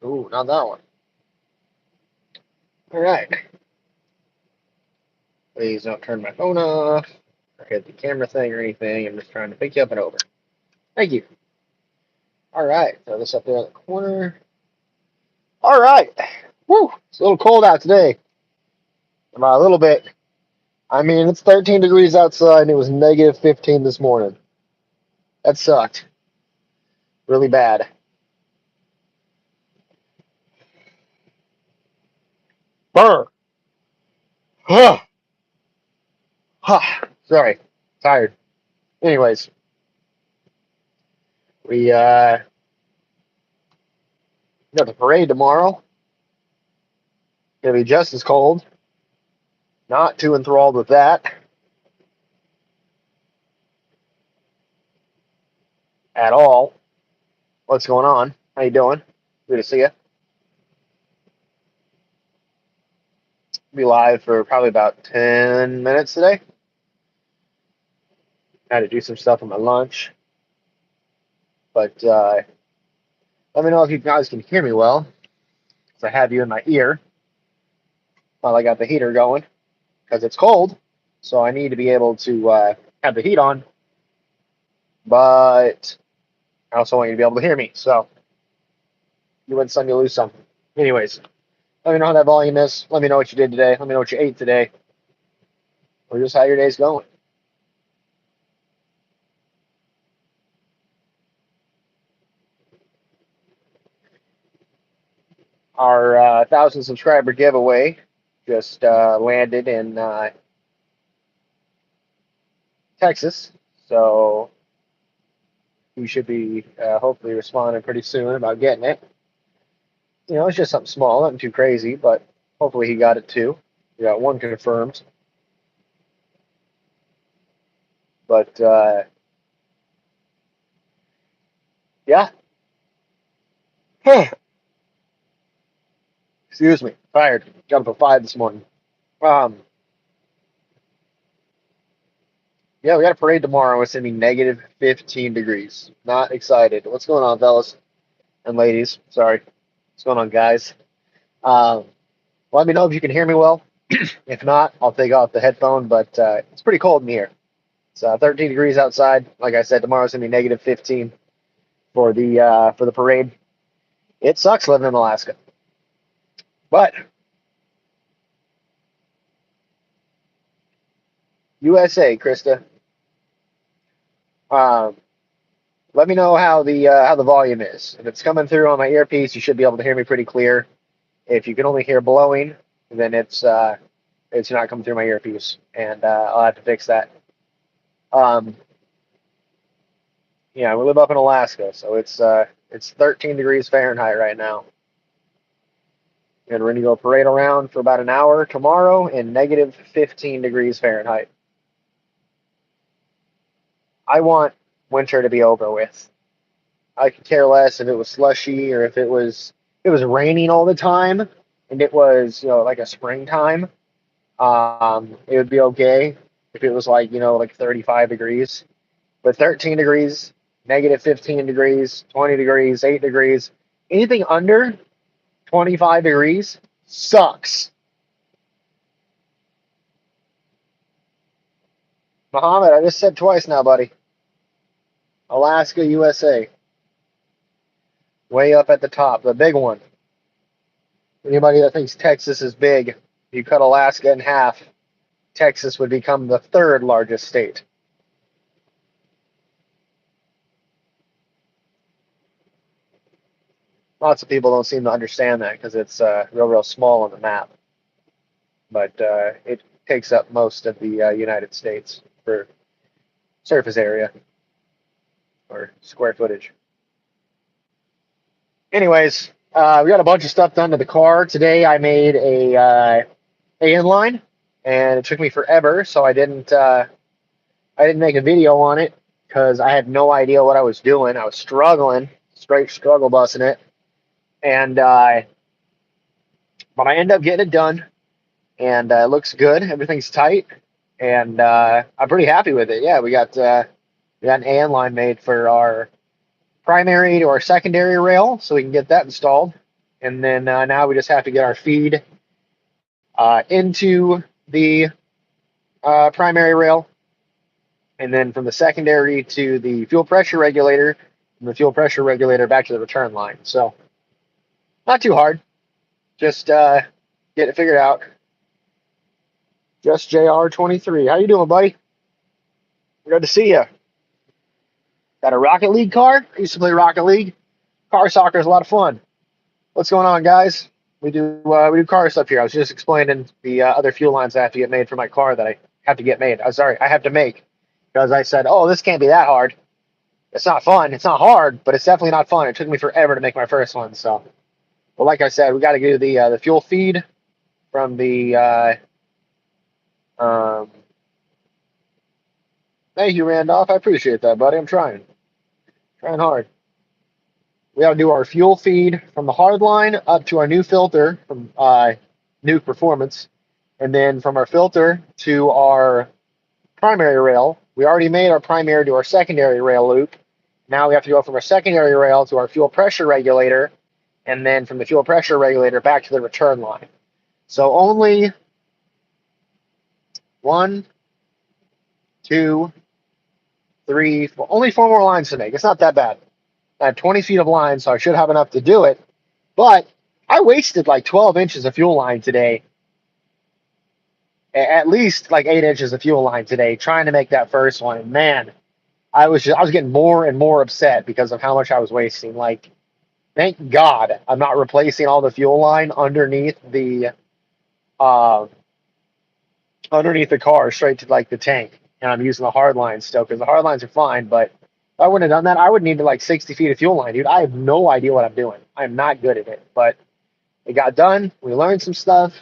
Ooh, not that one. All right. Please don't turn my phone off or hit the camera thing or anything. I'm just trying to pick you up and over. Thank you. All right. Throw this up there in the corner. All right. Woo. It's a little cold out today. About a little bit. I mean, it's 13 degrees outside and it was negative 15 this morning. That sucked. Really bad. Burr. Huh. Huh. Sorry. Tired. Anyways, we got the parade tomorrow. Gonna be just as cold. Not too enthralled with that at all. What's going on? How you doing? Good to see you. Be live for probably about 10 minutes today. Had to do some stuff on my lunch. But let me know if you guys can hear me well. Because I have you in my ear while I got the heater going. Because it's cold. So I need to be able to have the heat on. But I also want you to be able to hear me. So you win some, you lose some. Anyways, let me know how that volume is. Let me know what you did today. Let me know what you ate today. Or just how your day's going. Our 1,000 subscriber giveaway just landed in Texas. So you should be hopefully responding pretty soon about getting it. You know, it's just something small, nothing too crazy, but hopefully he got it too. We got one confirmed. But yeah. Excuse me. Tired. Got up at 5 this morning. Um, yeah, we got a parade tomorrow. It's going to be negative 15 degrees. Not excited. What's going on, fellas and ladies? Sorry. What's going on, guys? Um, let me know if you can hear me well. If not, I'll take off the headphone, but it's pretty cold in here. It's 13 degrees outside. Like I said, tomorrow's going to be negative 15 for the parade. It sucks living in Alaska. But USA, Krista. Um, let me know how the volume is. If it's coming through on my earpiece, you should be able to hear me pretty clear. If you can only hear blowing, then it's not coming through my earpiece, and I'll have to fix that. Um, yeah, we live up in Alaska, so it's 13 degrees Fahrenheit right now. And we're going to go parade around for about an hour tomorrow in negative 15 degrees Fahrenheit. I want winter to be over with. I could care less if it was slushy or if it was raining all the time and it was, like a springtime. It would be okay if it was like 35 degrees. But 13 degrees, negative 15 degrees, 20 degrees, 8 degrees, anything under 25 degrees sucks. Muhammad, I just said twice now, buddy. Alaska, USA. Way up at the top, the big one. Anybody that thinks Texas is big, if you cut Alaska in half, Texas would become the third largest state. Lots of people don't seem to understand that because it's real small on the map. But it takes up most of the United States for surface area or square footage. Anyways, we got a bunch of stuff done to the car. Today I made a inline, and it took me forever, so I didn't make a video on it because I had no idea what I was doing. I was struggling, straight struggle busting it, and but I ended up getting it done, and it looks good. Everything's tight, and I'm pretty happy with it. Yeah, we got an AN line made for our primary to our secondary rail, so we can get that installed. and then now we just have to get our feed into the primary rail, and then from the secondary to the fuel pressure regulator, from the fuel pressure regulator back to the return line. So not too hard. Just get it figured out. Just JR23. How you doing, buddy? Good to see you. Got a Rocket League car? I used to play Rocket League. Car soccer is a lot of fun. What's going on, guys? We do car stuff here. I was just explaining the other fuel lines I have to get made for my car that I have to get made. I'm sorry, I have to make, because I said, oh, this can't be that hard. It's not fun. It's not hard, but it's definitely not fun. It took me forever to make my first one. So, but like I said, we got to do the fuel feed from the. Thank you, Randolph. I appreciate that, buddy. I'm trying hard. We got to do our fuel feed from the hard line up to our new filter from Nuke Performance, and then from our filter to our primary rail. We already made our primary to our secondary rail loop. Now we have to go from our secondary rail to our fuel pressure regulator, and then from the fuel pressure regulator back to the return line. So only 1, 2, 3, 4, only 4 more lines to make. It's not that bad. I have 20 feet of line, so I should have enough to do it. But I wasted like 12 inches of fuel line today. At least like 8 inches of fuel line today, trying to make that first one. And man, I was getting more and more upset because of how much I was wasting. Like, thank God I'm not replacing all the fuel line underneath the car straight to like the tank, and I'm using the hard lines still, because the hard lines are fine. But if I wouldn't have done that, I would need to like 60 feet of fuel line, dude. I have no idea what I'm doing. I'm not good at it, but it got done. We learned some stuff.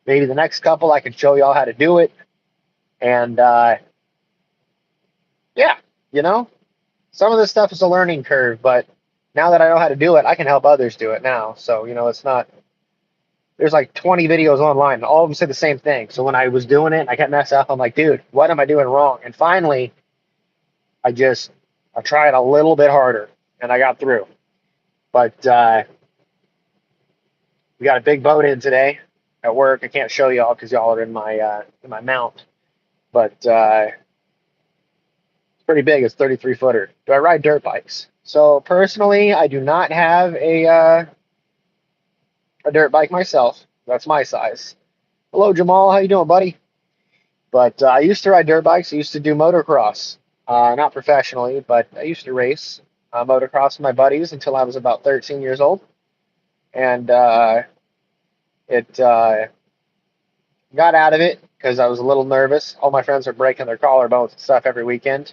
Maybe the next couple I can show y'all how to do it. And yeah, you know, some of this stuff is a learning curve, but now that I know how to do it, I can help others do it now. So, you know, it's not, there's like 20 videos online, and all of them say the same thing. So when I was doing it and I kept messing up, I'm like, dude, what am I doing wrong? And finally, I tried a little bit harder, and I got through. But we got a big boat in today at work. I can't show y'all because y'all are in my mount, but it's pretty big. It's 33 footer. Do I ride dirt bikes? So personally, I do not have a dirt bike myself. That's my size. Hello, Jamal. How you doing, buddy? But I used to ride dirt bikes. I used to do motocross, not professionally, but I used to race motocross with my buddies until I was about 13 years old, and it got out of it because I was a little nervous. All my friends are breaking their collarbones and stuff every weekend,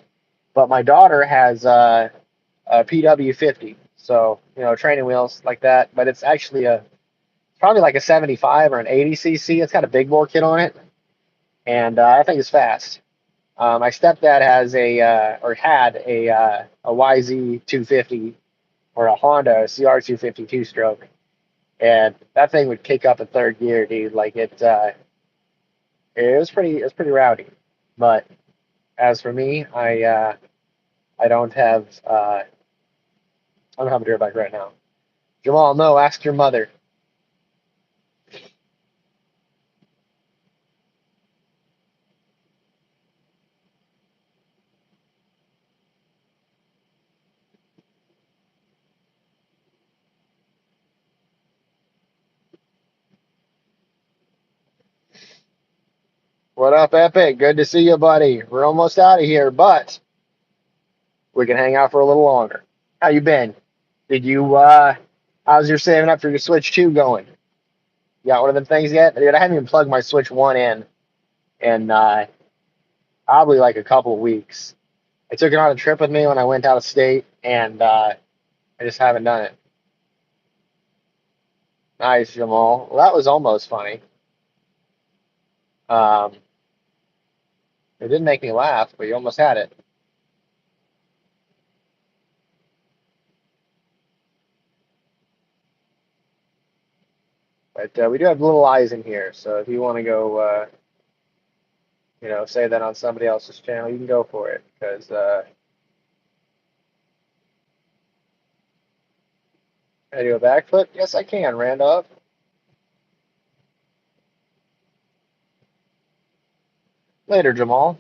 but my daughter has a PW50, so you know, training wheels like that. But it's actually probably like a 75 or an 80 cc. It's got a big bore kit on it, and I think it's fast. My stepdad has had a YZ250 or a Honda CR250 two-stroke, and that thing would kick up in third gear, dude. Like it was pretty rowdy. But as for me, I don't have a dirt bike right now. Jamal, no, ask your mother. What up, Epic? Good to see you, buddy. We're almost out of here, but we can hang out for a little longer. How you been? Did you how's your saving up for your Switch 2 going? You got one of them things yet? Dude, I haven't even plugged my Switch 1 in probably like a couple of weeks. I took it on a trip with me when I went out of state, and I just haven't done it. Nice, Jamal. Well, that was almost funny. Um, it didn't make me laugh, but you almost had it. But we do have little eyes in here, so if you want to go, you know, say that on somebody else's channel, you can go for it, because Can I do a backflip? Yes, I can, Randolph. Later, Jamal.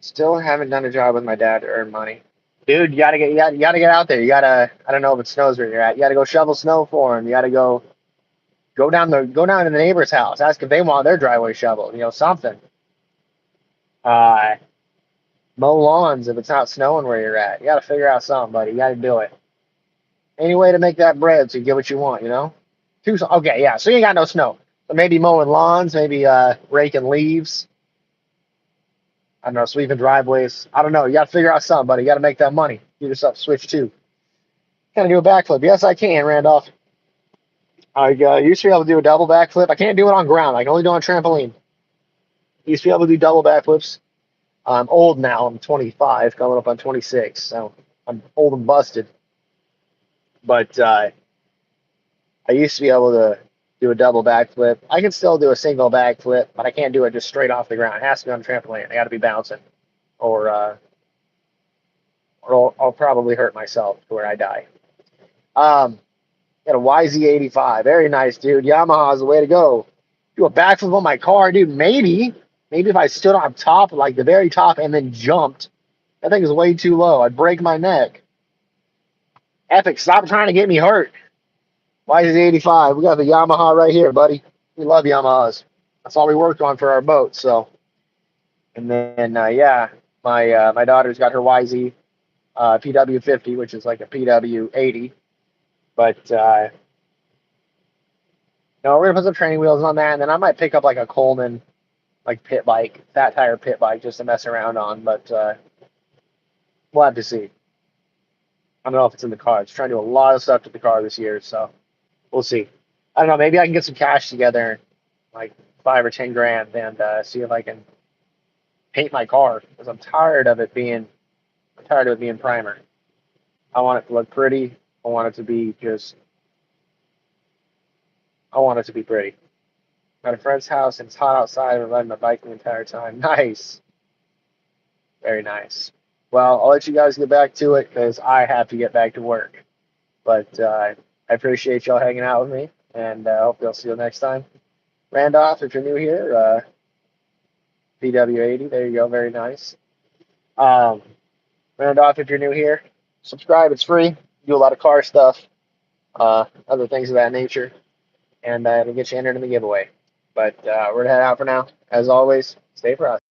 Still haven't done a job with my dad to earn money. Dude, you gotta get out there. You gotta, I don't know if it snows where you're at. You gotta go shovel snow for him. You gotta go down to the neighbor's house. Ask if they want their driveway shoveled. You know, something. Uh, Mow lawns if it's not snowing where you're at. You gotta figure out something, buddy. You gotta do it. Any way to make that bread so you get what you want, you know? Okay, yeah. So you ain't got no snow. So maybe mowing lawns, maybe raking leaves. I don't know, sweeping driveways. I don't know. You got to figure out something, buddy. You got to make that money. Get yourself switch too. Can I do a backflip? Yes, I can, Randolph. I used to be able to do a double backflip. I can't do it on ground. I can only do it on trampoline. Used to be able to do double backflips. I'm old now. I'm 25, coming up on 26. So I'm old and busted. But I used to be able to do a double backflip. I can still do a single backflip, but I can't do it just straight off the ground. It has to be on a trampoline. I got to be bouncing, or I'll probably hurt myself to where I die. Got a YZ85. Very nice, dude. Yamaha's the way to go. Do a backflip on my car, dude. Maybe if I stood on top, like the very top, and then jumped. That thing is way too low. I'd break my neck. Epic, stop trying to get me hurt. YZ85. We got the Yamaha right here, buddy. We love Yamahas. That's all we worked on for our boat. So, and then yeah, my daughter's got her YZ PW50, which is like a PW80. But no, we're gonna put some training wheels on that, and then I might pick up like a Coleman, like pit bike, fat tire pit bike, just to mess around on. But we'll have to see. I don't know if it's in the car. It's trying to do a lot of stuff to the car this year, so we'll see. I don't know. Maybe I can get some cash together, like 5 or 10 grand, and see if I can paint my car because I'm tired of it being primer. I want it to look pretty. I want it to be just. I want it to be pretty. At a friend's house and it's hot outside. I'm riding my bike the entire time. Nice. Very nice. Well, I'll let you guys get back to it because I have to get back to work. But I appreciate y'all hanging out with me, and I hope you'll see you next time. Randolph, if you're new here, PW80, there you go, very nice. Randolph, if you're new here, subscribe, it's free. Do a lot of car stuff, other things of that nature, and it'll get you entered in the giveaway. But we're going to head out for now. As always, stay frosty.